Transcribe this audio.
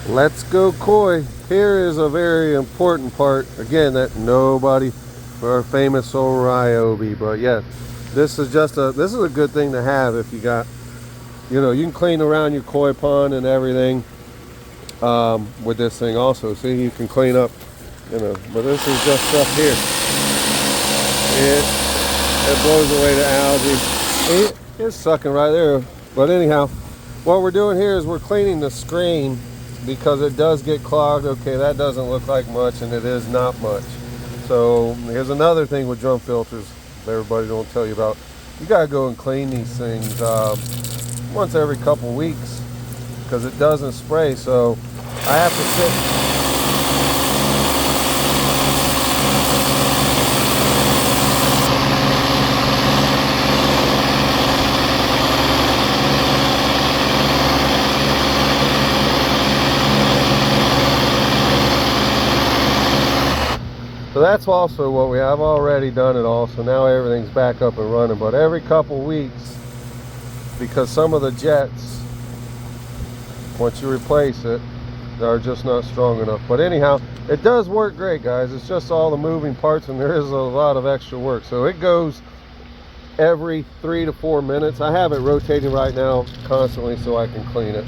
Let's go koi. Here is a very important part, again, that nobody, for our famous old Ryobi, but yeah, this is a good thing to have if you got, you can clean around your koi pond and everything with this thing also. See, you can clean up, but this is just stuff here. It blows away the algae. It's sucking right there. But anyhow, what we're doing here is we're cleaning the screen because it does get clogged. Okay, that doesn't look like much, and it is not much. So here's another thing with drum filters everybody don't tell you about. You gotta go and clean these things once every couple weeks because it doesn't spray. So I have to sit. So that's also what we have already done it all. So now everything's back up and running. But every couple weeks, because some of the jets, once you replace it, are just not strong enough. But anyhow, it does work great, guys. It's just all the moving parts, and there is a lot of extra work. So it goes every 3 to 4 minutes. I have it rotating right now constantly so I can clean it.